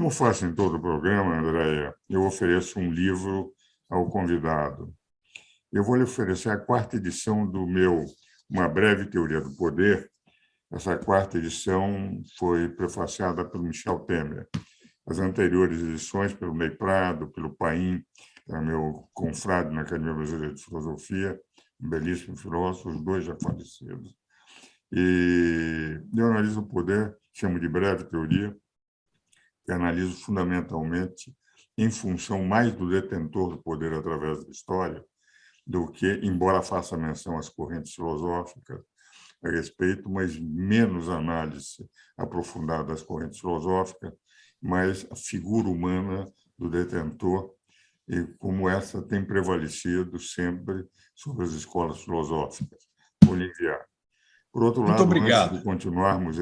Como faço em todo o programa, Andréia, eu ofereço um livro ao convidado. Eu vou lhe oferecer a quarta edição do meu Uma Breve Teoria do Poder. Essa quarta edição foi prefaciada pelo Michel Temer. As anteriores edições, pelo Ney Prado, pelo Paim, que era meu confrade na Academia Brasileira de Filosofia, um belíssimo filósofo, os dois já falecidos. E eu analiso o poder, chamo de breve teoria, que analiso fundamentalmente em função mais do detentor do poder através da história, do que, embora faça menção às correntes filosóficas a respeito, mas menos análise aprofundada das correntes filosóficas, mas a figura humana do detentor e como essa tem prevalecido sempre sobre as escolas filosóficas. Vou lhe enviar. Por outro Muito lado, antes obrigado. de continuarmos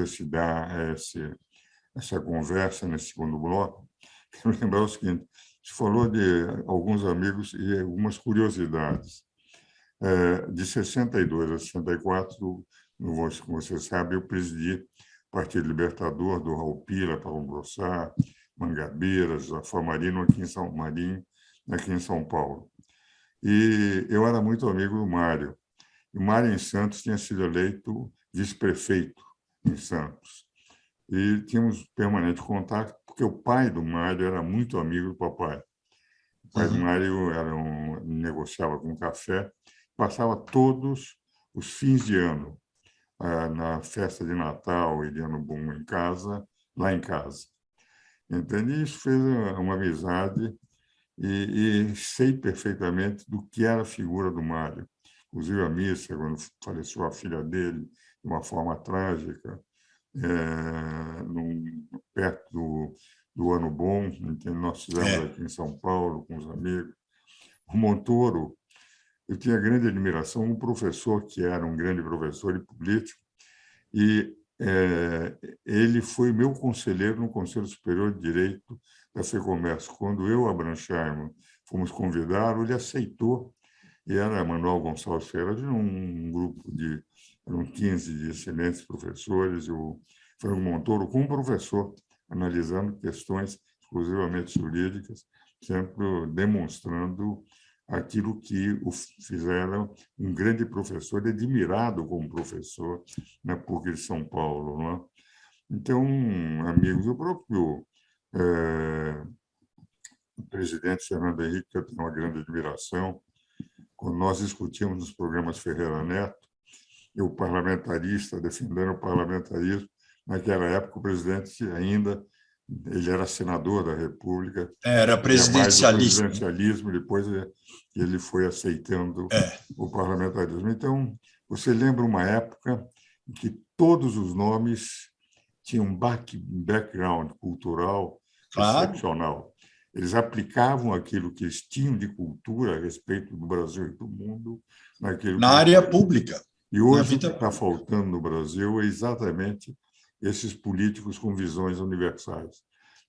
essa conversa nesse segundo bloco, quero lembrar o seguinte: você falou de alguns amigos e algumas curiosidades. De 62 a 64, como você sabe, eu presidi o Partido Libertador do Raul Pila, Paulo Brossard, Mangabeiras, Zafar Marino, aqui em São Paulo. E eu era muito amigo do Mário. E Mário, em Santos, tinha sido eleito vice-prefeito em Santos. E tínhamos permanente contato, porque o pai do Mário era muito amigo do papai. O pai do Mário negociava com café, passava todos os fins de ano, na festa de Natal e de Ano Bom lá em casa. Entende? Isso fez uma amizade e sei perfeitamente do que era a figura do Mário. Inclusive a missa, quando faleceu a filha dele, de uma forma trágica, perto do Ano Bom, entende? Nós fizemos aqui em São Paulo com os amigos. O Montoro, eu tinha grande admiração, um professor que era um grande professor e político, e ele foi meu conselheiro no Conselho Superior de Direito da FEComércio. Quando eu, Abraham Scheinman, fomos convidá-lo, ele aceitou, e era Manuel Gonçalves Ferreira, de um grupo eram 15 de excelentes professores, e o Franco Montoro como professor, analisando questões exclusivamente jurídicas, sempre demonstrando aquilo que o fizeram um grande professor, admirado como professor na PUC de São Paulo. Não é? Então, amigos, o próprio o presidente Fernando Henrique, que eu tenho uma grande admiração, quando nós discutimos nos programas Ferreira Neto, eu, parlamentarista, defendendo o parlamentarismo, naquela época o presidente ainda ele era senador da República. Era presidencialista. Mais o presidencialismo, depois ele foi aceitando o parlamentarismo. Então, você lembra uma época em que todos os nomes tinham um background cultural excepcional. Eles aplicavam aquilo que eles tinham de cultura a respeito do Brasil e do mundo na área pública. E hoje o que está faltando no Brasil é exatamente esses políticos com visões universais.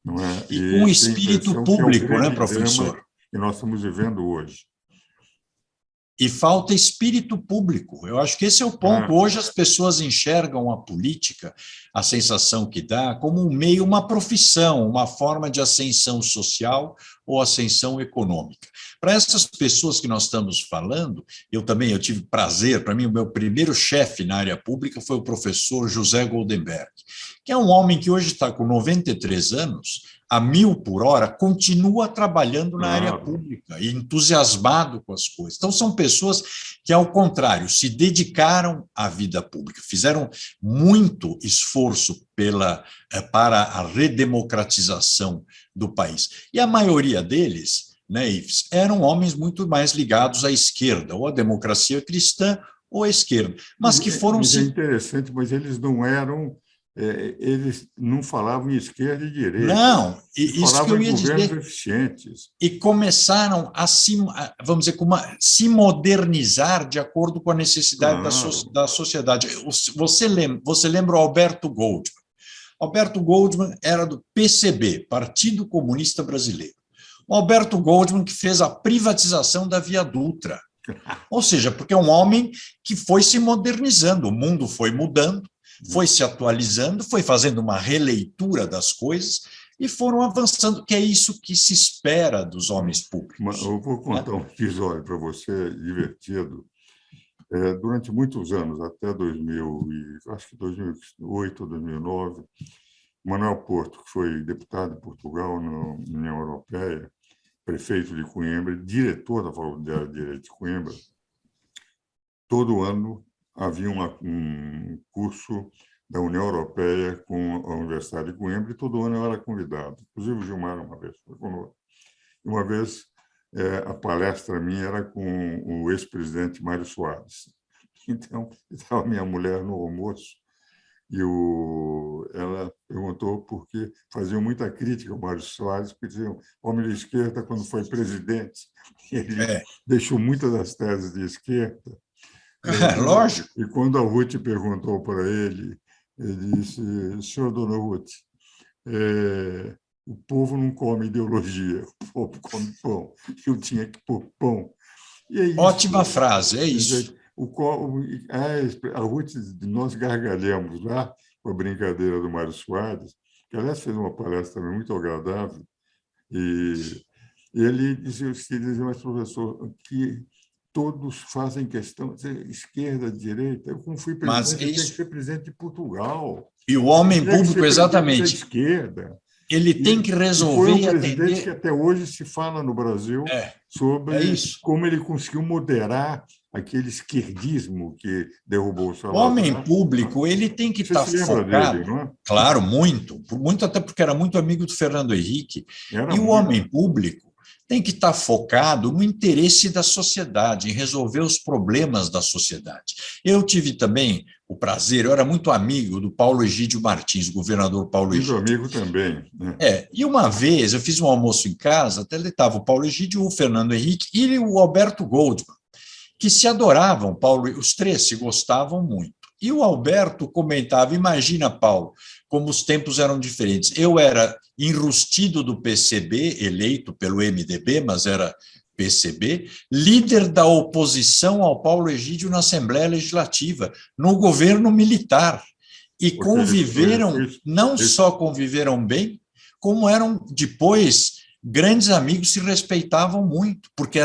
Não é? E com espírito público, né, professor? Que nós estamos vivendo hoje. E falta espírito público. Eu acho que esse é o ponto. Hoje as pessoas enxergam a política, a sensação que dá, como um meio, uma profissão, uma forma de ascensão social ou ascensão econômica. Para essas pessoas que nós estamos falando, eu tive prazer, para mim, o meu primeiro chefe na área pública foi o professor José Goldenberg, que é um homem que hoje está com 93 anos, a 1.000 por hora, continua trabalhando na área pública e entusiasmado com as coisas. Então, são pessoas que, ao contrário, se dedicaram à vida pública, fizeram muito esforço para a redemocratização do país. E a maioria deles, né, Ives, eram homens muito mais ligados à esquerda, ou à democracia cristã, ou à esquerda, mas que foram... É interessante, mas eles não falavam em esquerda e direita. Não, isso que eu ia dizer. Governos eficientes. E começaram a vamos dizer, se modernizar de acordo com a necessidade da sociedade. Você lembra o Alberto Goldman? Alberto Goldman era do PCB, Partido Comunista Brasileiro. O Alberto Goldman que fez a privatização da Via Dutra. Ou seja, porque é um homem que foi se modernizando, o mundo foi mudando, foi se atualizando, foi fazendo uma releitura das coisas, e foram avançando, que é isso que se espera dos homens públicos. Eu vou contar um episódio para você divertido. Durante muitos anos, até 2000, acho que 2008 ou 2009, Manuel Porto, que foi deputado de Portugal na União Europeia, prefeito de Coimbra, diretor da Faculdade de Direito de Coimbra, todo ano havia um curso da União Europeia com a Universidade de Coimbra e todo ano eu era convidado. Inclusive o Gilmar uma vez foi conosco. Uma vez a palestra minha era com o ex-presidente Mário Soares. Então, estava minha mulher no almoço e ela perguntou por que faziam muita crítica ao Mário Soares, porque diziam homem de esquerda quando foi presidente. Ele deixou muitas das teses de esquerda. Lógico. E quando a Ruth perguntou para ele disse, senhor Dona Ruth, o povo não come ideologia, o povo come pão. Eu tinha que pôr pão. E é isso. Ótima frase, é isso. A Ruth, nós gargalhamos lá com a brincadeira do Mário Soares, que, aliás, fez uma palestra também muito agradável, e ele dizia, mas, professor, que todos fazem questão de esquerda, direita. Eu, como fui presidente, eu tenho que ser presidente de Portugal. E o homem público, exatamente. Esquerda. Ele tem que resolver e atender. Que até hoje se fala no Brasil sobre como ele conseguiu moderar aquele esquerdismo que derrubou o Salazar. O homem público, ele tem que estar focado. Dele, não é? Claro, muito até porque era muito amigo do Fernando Henrique. O homem público tem que estar focado no interesse da sociedade, em resolver os problemas da sociedade. Eu tive também o prazer, eu era muito amigo do Paulo Egídio Martins, governador Paulo Egídio. Muito amigo também. Né? E uma vez eu fiz um almoço em casa, até estava o Paulo Egídio, o Fernando Henrique e o Alberto Goldman, que se adoravam, os três se gostavam muito. E o Alberto comentava, imagina, Paulo, como os tempos eram diferentes. Eu era enrustido do PCB, eleito pelo MDB, mas era PCB, líder da oposição ao Paulo Egídio na Assembleia Legislativa, no governo militar. E conviveram, não só conviveram bem, como eram depois grandes amigos, se respeitavam muito, porque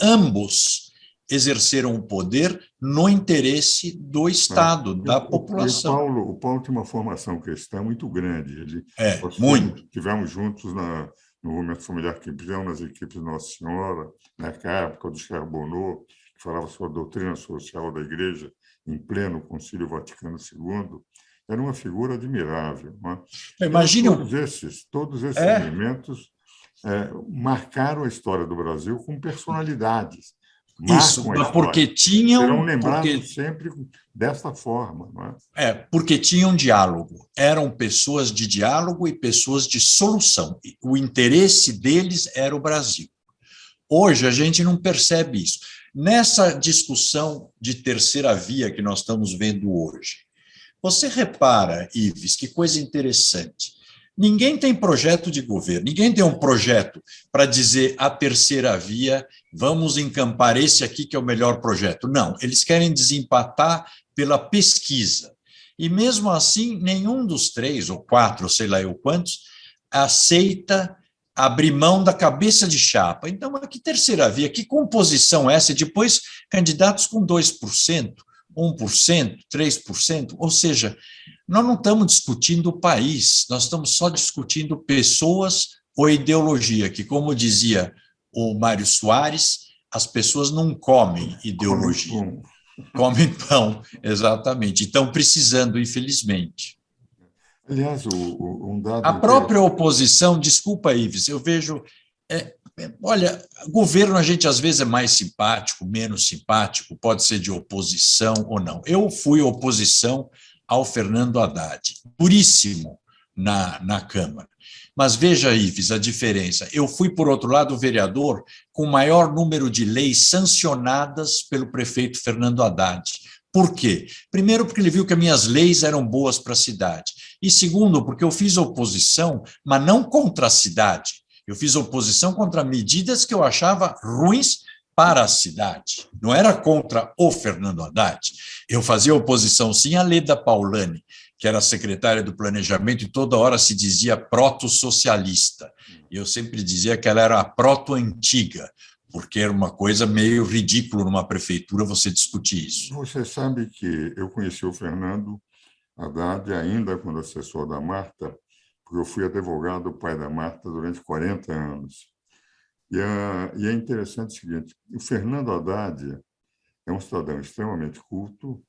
ambos exerceram o poder no interesse do Estado, da população. O Paulo tem uma formação cristã muito grande. Muito. Tivemos juntos no movimento familiar cristão, nas equipes Nossa Senhora, na época do Charbonneau, que falava sobre a doutrina social da Igreja, em pleno Concílio Vaticano II. Era uma figura admirável. Imagine todos esses elementos marcaram a história do Brasil com personalidades. Isso, porque tinham... Serão lembrados sempre desta forma. Não é? Porque tinham diálogo. Eram pessoas de diálogo e pessoas de solução. O interesse deles era o Brasil. Hoje, a gente não percebe isso. Nessa discussão de terceira via que nós estamos vendo hoje, você repara, Ives, que coisa interessante. Ninguém tem projeto de governo, ninguém tem um projeto para dizer a terceira via, vamos encampar esse aqui que é o melhor projeto. Não, eles querem desempatar pela pesquisa. E mesmo assim, nenhum dos três, ou quatro, ou sei lá eu quantos, aceita abrir mão da cabeça de chapa. Então, que terceira via, que composição é essa? Depois, candidatos com 2%, 1%, 3%, ou seja, nós não estamos discutindo o país, nós estamos só discutindo pessoas ou ideologia, que, como dizia o Mário Soares, as pessoas não comem ideologia, comem pão, exatamente, e estão precisando, infelizmente. Aliás, um dado... A própria oposição, desculpa, Ives, eu vejo... Olha, governo a gente às vezes é mais simpático, menos simpático, pode ser de oposição ou não. Eu fui oposição ao Fernando Haddad, puríssimo na Câmara. Mas veja, Ives, a diferença. Eu fui, por outro lado, vereador com o maior número de leis sancionadas pelo prefeito Fernando Haddad. Por quê? Primeiro, porque ele viu que as minhas leis eram boas para a cidade. E segundo, porque eu fiz oposição, mas não contra a cidade. Eu fiz oposição contra medidas que eu achava ruins para a cidade. Não era contra o Fernando Haddad. Eu fazia oposição, sim, à Leda Paulani, que era secretária do Planejamento, e toda hora se dizia proto-socialista. E eu sempre dizia que ela era a proto-antiga, porque era uma coisa meio ridícula numa prefeitura você discutir isso. Você sabe que eu conheci o Fernando Haddad ainda quando assessor da Marta, porque eu fui advogado do pai da Marta durante 40 anos. E é interessante o seguinte, o Fernando Haddad é um cidadão extremamente culto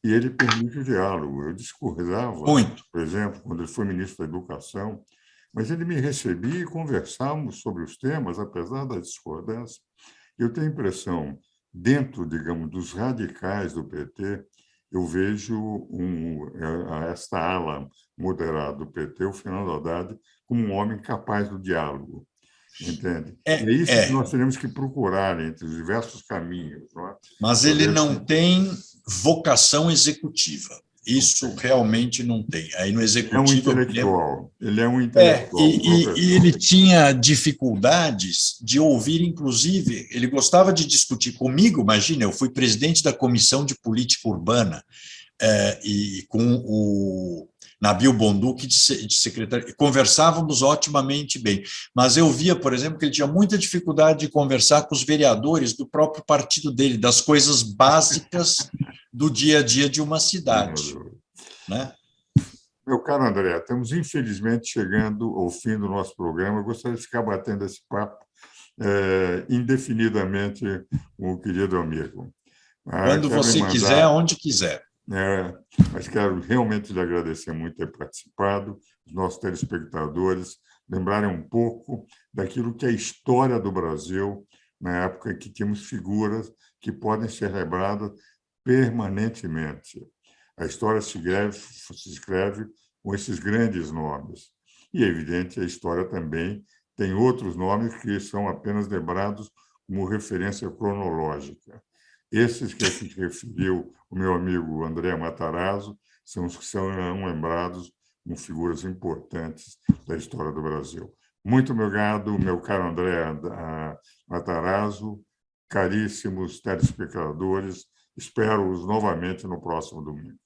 e ele permite o diálogo. Eu discordava, Muito. por exemplo, quando ele foi ministro da Educação, mas ele me recebia e conversávamos sobre os temas, apesar da discordância. Eu tenho a impressão, dentro, digamos, dos radicais do PT, eu vejo esta ala moderada do PT, o Fernando Haddad, como um homem capaz do diálogo, entende? E é isso que nós teremos que procurar entre os diversos caminhos. Não é? Mas ele não tem vocação executiva. Isso realmente não tem. Aí no Ele é um executivo, intelectual. Ele é um intelectual, um professor. e ele tinha dificuldades de ouvir, inclusive, ele gostava de discutir comigo, imagina, eu fui presidente da Comissão de Política Urbana, e com o Nabil Bonduque de secretário, conversávamos otimamente bem, mas eu via, por exemplo, que ele tinha muita dificuldade de conversar com os vereadores do próprio partido dele, das coisas básicas do dia a dia de uma cidade, né? Meu caro André, estamos infelizmente chegando ao fim do nosso programa. Eu gostaria de ficar batendo esse papo indefinidamente com o querido amigo. Quando você quiser, onde quiser. Mas quero realmente lhe agradecer muito ter participado, os nossos telespectadores lembrarem um pouco daquilo que é a história do Brasil, na época em que tínhamos figuras que podem ser lembradas permanentemente. A história se escreve com esses grandes nomes. E, é evidente, a história também tem outros nomes que são apenas lembrados como referência cronológica. Esses que se referiu o meu amigo André Matarazzo são os que são lembrados como figuras importantes da história do Brasil. Muito obrigado, meu caro André Matarazzo, caríssimos telespectadores. Espero-os novamente no próximo domingo.